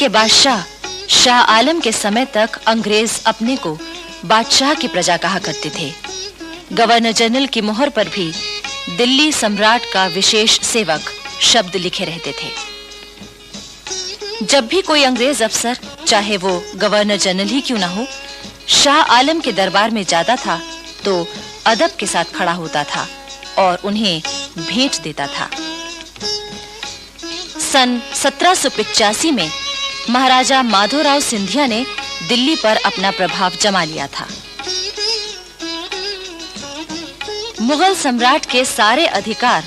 के बादशाह शाह आलम के समय तक अंग्रेज अपने को बादशाह की प्रजा कहा करते थे। गवर्नर जनरल की मोहर पर भी दिल्ली सम्राट का विशेष सेवक शब्द लिखे रहते थे। जब भी कोई अंग्रेज अफसर, चाहे वो गवर्नर जनरल ही क्यों ना हो, शाह आलम के दरबार में जाता था तो अदब के साथ खड़ा होता था और उन्हें भेंट देता था। सन 1785 में महाराजा माधोराव सिंधिया ने दिल्ली पर अपना प्रभाव जमा लिया था। मुगल सम्राट के सारे अधिकार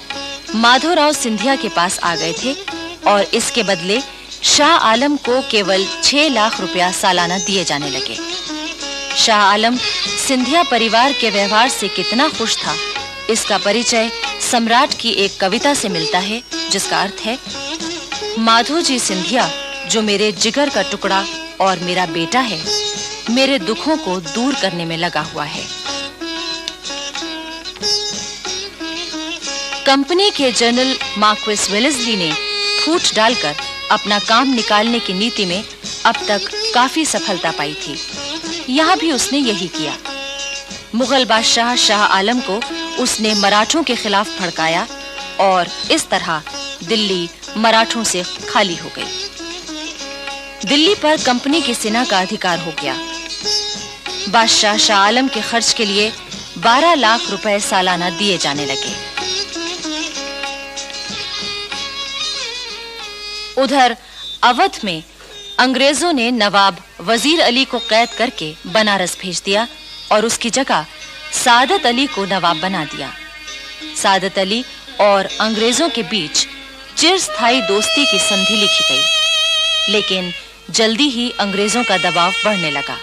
माधोराव सिंधिया के पास आ गए थे और इसके बदले शाह आलम को केवल 6 लाख रुपया सालाना दिए जाने लगे। शाह आलम सिंधिया परिवार के व्यवहार से कितना खुश था, इसका परिचय सम्राट की एक कविता से मिलता है, जिसका अर्थ है, माधोजी सिंधिया जो मेरे जिगर का टुकड़ा और मेरा बेटा है, मेरे दुखों को दूर करने में लगा हुआ है। कंपनी के जनरल मार्क्विस वेलेस्ली ने फूट डालकर अपना काम निकालने की नीति में अब तक काफी सफलता पाई थी। यहाँ भी उसने यही किया। मुगल बादशाह शाह आलम को उसने मराठों के खिलाफ भड़काया और इस तरह दिल्ली मराठों से खाली हो गई। दिल्ली पर कंपनी की सेना का अधिकार हो गया। बादशाह शाह आलम के खर्च के लिए 12 लाख रुपए सालाना दिए जाने लगे। उधर अवध में अंग्रेजों ने नवाब वजीर अली को कैद करके बनारस भेज दिया और उसकी जगह सादत अली को नवाब बना दिया। सादत अली और अंग्रेजों के बीच चिरस्थायी दोस्ती की संधि लिखी गई, लेकिन जल्दी ही अंग्रेजों का दबाव बढ़ने लगा।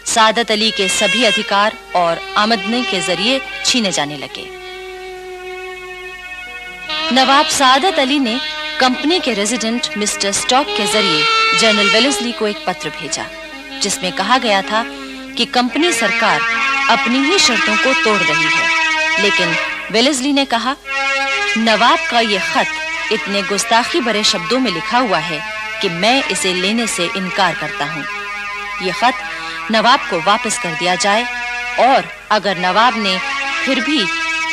सादत अली के सभी अधिकार और आमदनी के जरिए छीने जाने लगे। नवाब सादत अली ने कंपनी के रेजिडेंट मिस्टर स्टॉक के जरिए जनरल वेलेस्ली को एक पत्र भेजा, जिसमें कहा गया था कि कंपनी सरकार अपनी ही शर्तों को तोड़ रही है। लेकिन वेलेस्ली ने कहा, नवाब का यह खत इतने गुस्ताखी भरे शब्दों में लिखा हुआ है कि मैं इसे लेने से इनकार करता हूँ। यह खत नवाब को वापस कर दिया जाए और अगर नवाब ने फिर भी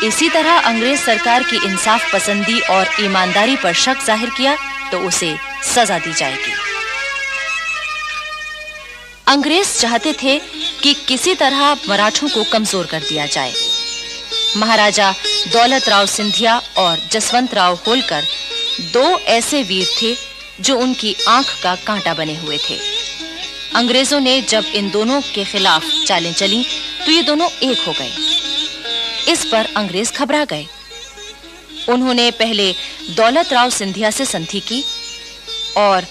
इसी तरह अंग्रेज सरकार की इंसाफ पसंदी और ईमानदारी पर शक जाहिर किया तो उसे सजा दी जाएगी। अंग्रेज चाहते थे कि किसी तरह मराठों को कमजोर कर दिया जाए। महाराजा दौलत राव सिंधिया और जसवंत राव होलकर 2 ऐसे वीर थे जो उनकी आंख का कांटा बने हुए थे। अंग्रेजों ने जब इन दोनों के खिलाफ चालें चली तो ये दोनों एक हो गए। इस पर अंग्रेज घबरा गए। उन्होंने पहले दौलत राव सिंधिया से संधि की और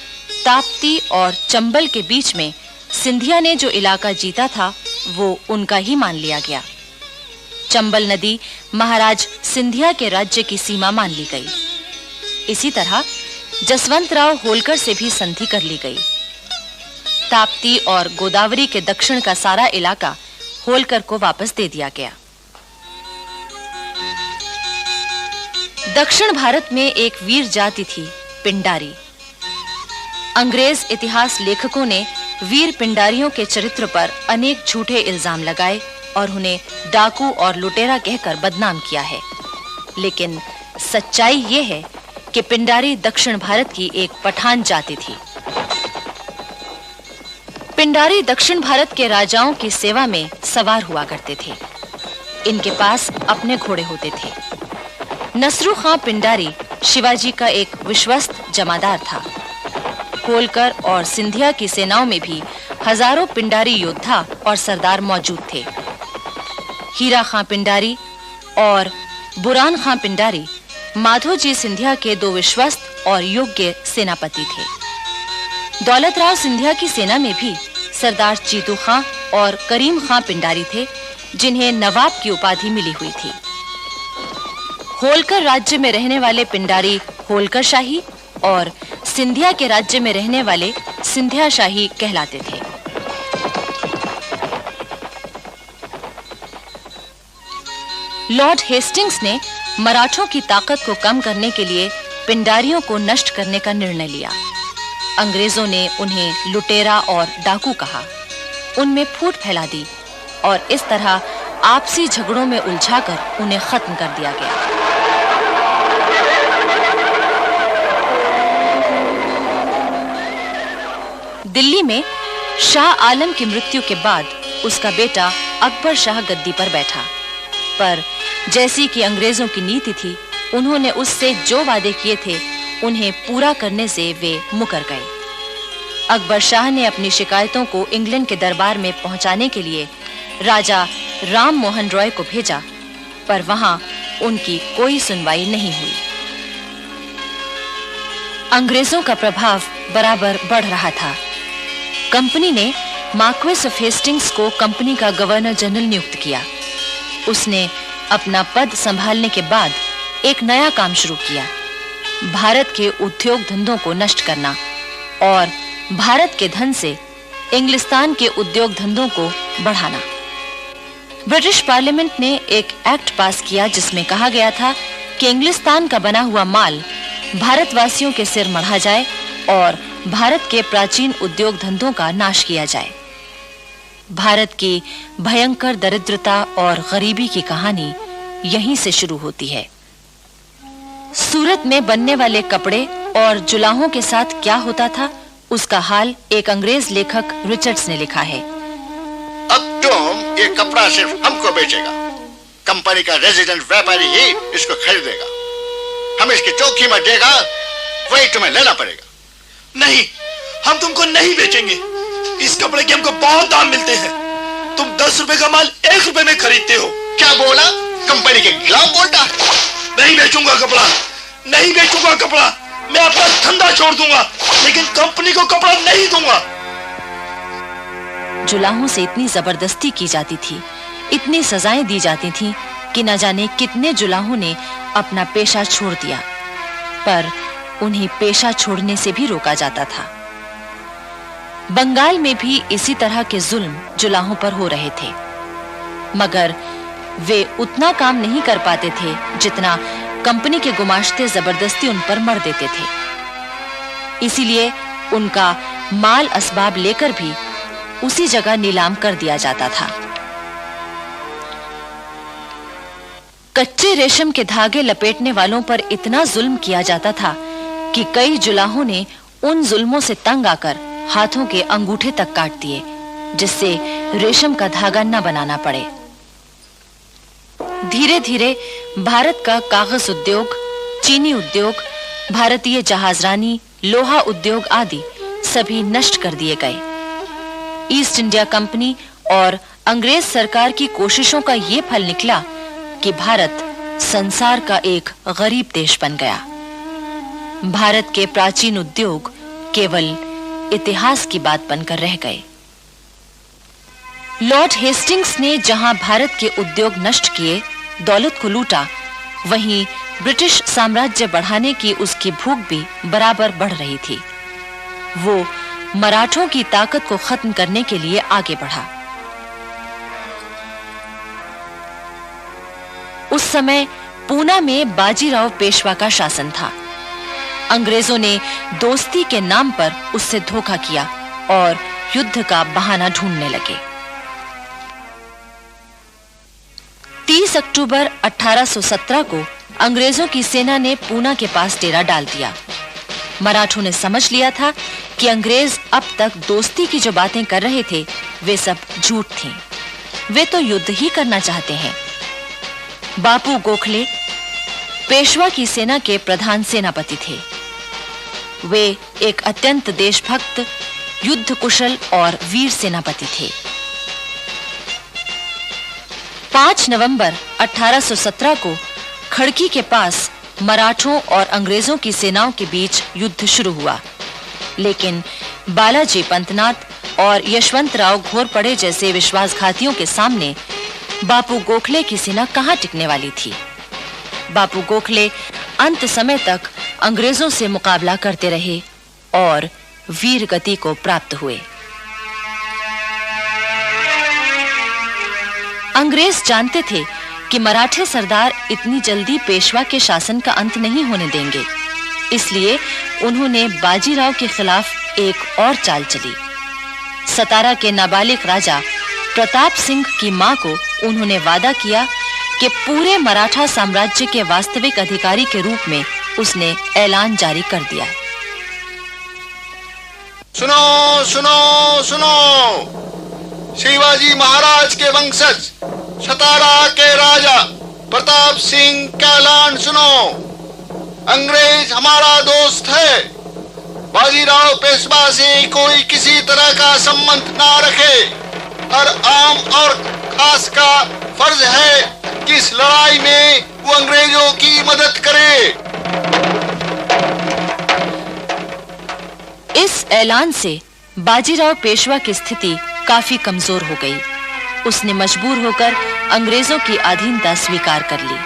ताप्ती और चंबल के बीच में सिंधिया ने जो इलाका जीता था वो उनका ही मान लिया गया। चंबल नदी महाराज सिंधिया के राज्य की सीमा मान ली गई। इसी तरह जसवंत राव होलकर से भी संधि कर ली गई। ताप्ती और गोदावरी के दक्षिण का सारा इलाका होलकर को वापस दे दिया गया। दक्षिण भारत में एक वीर जाति थी, पिंडारी। अंग्रेज इतिहास लेखकों ने वीर पिंडारियों के चरित्र पर अनेक झूठे इल्जाम लगाए और उन्हें डाकू और लुटेरा कहकर बदनाम किया है। लेकिन सच्चाई ये है कि पिंडारी दक्षिण भारत की एक पठान जाति थी। पिंडारी दक्षिण भारत के राजाओं की सेवा में सवार हुआ करते थे। इनके पास अपने घोड़े होते थे। नसरू खां पिंडारी शिवाजी का एक विश्वस्त जमादार था। होलकर और सिंधिया की सेनाओं में भी हजारों पिंडारी योद्धा और सरदार मौजूद थे। हीरा खां पिंडारी और बुरान खां पिंडारी माधोजी सिंधिया के 2 विश्वस्त और योग्य सेनापति थे। दौलत राव सिंधिया की सेना में भी सरदार चीतू खां और करीम खां पिंडारी थे, जिन्हें नवाब की उपाधि मिली हुई थी। होलकर राज्य में रहने वाले पिंडारी होलकर शाही और सिंधिया के राज्य में रहने वाले सिंधिया शाही कहलाते थे। लॉर्ड हेस्टिंग्स ने मराठों की ताकत को कम करने के लिए पिंडारियों को नष्ट करने का निर्णय लिया। अंग्रेजों ने उन्हें लुटेरा और डाकू कहा, उनमें फूट फैला दी और इस तरह आपसी झगड़ों में उलझाकर उन्हें खत्म कर दिया गया। दिल्ली में शाह आलम की मृत्यु के बाद उसका बेटा अकबर शाह गद्दी पर बैठा, पर जैसी कि अंग्रेजों की नीति थी, उन्होंने उससे जो वादे किए थे उन्हें पूरा करने से वे मुकर गए। अकबर शाह ने अपनी शिकायतों को इंग्लैंड के दरबार में पहुंचाने के लिए राजा राम मोहन रॉय को भेजा, पर वहां उनकी कोई सुनवाई नहीं हुई। अंग्रेजों का प्रभाव बराबर बढ़ रहा था। कंपनी ने मार्क्वेस ऑफ हेस्टिंग्स को कंपनी का गवर्नर जनरल नियुक्त किया। उसने अपना पद संभालने के बाद एक नया काम शुरू किया, भारत के उद्योग धंधों को नष्ट करना और भारत के धन से इंग्लिस्तान के उद्योग धंधों को बढ़ाना। ब्रिटिश पार्लियामेंट ने एक एक्ट पास किया जिसमें कहा गया था कि इंग्लिस्तान का बना हुआ माल भारतवासियों के सिर मढ़ा जाए और भारत के प्राचीन उद्योग धंधों का नाश किया जाए। भारत की भयंकर दरिद्रता और गरीबी की कहानी यहीं से शुरू होती है। सूरत में बनने वाले कपड़े और जुलाहों के साथ क्या होता था, उसका हाल एक अंग्रेज लेखक रिचर्ड्स ने लिखा है। अब तुम ये कपड़ा सिर्फ हमको बेचेगा, कंपनी का रेजिडेंट व्यापारी ही इसको खरीदेगा, हम इसकी जो कीमत देगा वही तुम्हें लेना पड़ेगा। नहीं, हम तुमको नहीं बेचेंगे। इस कपड़े के हमको बहुत दाम मिलते हैं। तुम 10 रुपए का माल 1 रुपए में खरीदते हो। क्या बोला? कंपनी के खिलाफ बोलता? नहीं बेचूंगा कपड़ा, नहीं बेचूंगा कपड़ा। मैं अपना धंधा छोड़ दूंगा, लेकिन कंपनी को कपड़ा नहीं दूंगा। जुलाहों से इतनी जबरदस्ती की जाती थी, इतनी सजाएं दी जाती थीं कि न जाने कितने जुलाहों ने अपना पेशा छोड़ दिया, पर उन्हें पेशा छोड़ने से भी रोका जाता था। बंगाल में भी इसी तरह के जुल्म जुलाहों पर हो रहे थे, मगर वे उतना काम नहीं कर पाते थे जितना कंपनी के गुमाश्ते जबरदस्ती उन पर मर देते थे। इसीलिए उनका माल असबाब लेकर भी उसी जगह नीलाम कर दिया जाता था। कच्चे रेशम के धागे लपेटने वालों पर इतना जुल्म किया जाता था कि कई जुलाहों ने उन जुल्मों से तंग आकर हाथों के अंगूठे तक काट दिए, जिससे रेशम का धागा न बनाना पड़े। धीरे धीरे भारत का कागज उद्योग, चीनी उद्योग, भारतीय जहाजरानी, लोहा उद्योग आदि सभी नष्ट कर दिए गए। ईस्ट इंडिया कंपनी और अंग्रेज सरकार की कोशिशों का ये फल निकला कि भारत संसार का एक गरीब देश बन गया। भारत के प्राचीन उद्योग केवल इतिहास की बात बनकर रह गए। लॉर्ड हेस्टिंग्स ने जहां भारत के उद्योग नष्ट किए, दौलत को लूटा, वहीं ब्रिटिश साम्राज्य बढ़ाने की उसकी भूख भी बराबर बढ़ रही थी। वो मराठों की ताकत को खत्म करने के लिए आगे बढ़ा। उस समय पूना में बाजीराव पेशवा का शासन था। अंग्रेजों ने दोस्ती के नाम पर उससे धोखा किया और युद्ध का बहाना ढूंढने लगे। 30 अक्टूबर 1817 को अंग्रेजों की सेना ने पूना के पास डेरा डाल दिया। मराठों ने समझ लिया था कि अंग्रेज अब तक दोस्ती की जो बातें कर रहे थे वे सब झूठ थीं। वे तो युद्ध ही करना चाहते हैं। बापू गोखले पेशवा की सेना के प्रधान सेनापति थे। वे एक अत्यंत देशभक्त, युद्ध कुशल और वीर सेनापति थे। 5 नवंबर 1817 को खड़की के पास मराठों और अंग्रेजों की सेनाओं के बीच युद्ध शुरू हुआ, लेकिन बालाजी पंतनाथ और यशवंतराव घोरपड़े जैसे विश्वासघातियों के सामने बापू गोखले की सेना कहां टिकने वाली थी। बापू गोखले अंत समय तक अंग्रेजों से मुकाबला करते रहे और वीर गति को प्राप्त हुए। अंग्रेज जानते थे कि मराठे सरदार इतनी जल्दी पेशवा के शासन का अंत नहीं होने देंगे, इसलिए उन्होंने बाजीराव के खिलाफ एक और चाल चली। सतारा के नाबालिग राजा प्रताप सिंह की मां को उन्होंने वादा किया कि पूरे मराठा साम्राज्य के वास्तविक अधिकारी के रूप में उसने ऐलान जारी कर दिया। सुनो सुनो सुनो, शिवाजी महाराज के वंशज सतारा के राजा प्रताप सिंह का ऐलान सुनो। अंग्रेज हमारा दोस्त है। बाजीराव पेशवा से कोई किसी तरह का संबंध ना रखे। हर आम और खास का फर्ज है कि इस लड़ाई में वो अंग्रेजों की मदद करे। इस ऐलान से बाजीराव पेशवा की स्थिति काफी कमजोर हो गई। उसने मजबूर होकर अंग्रेजों की अधीनता स्वीकार कर ली।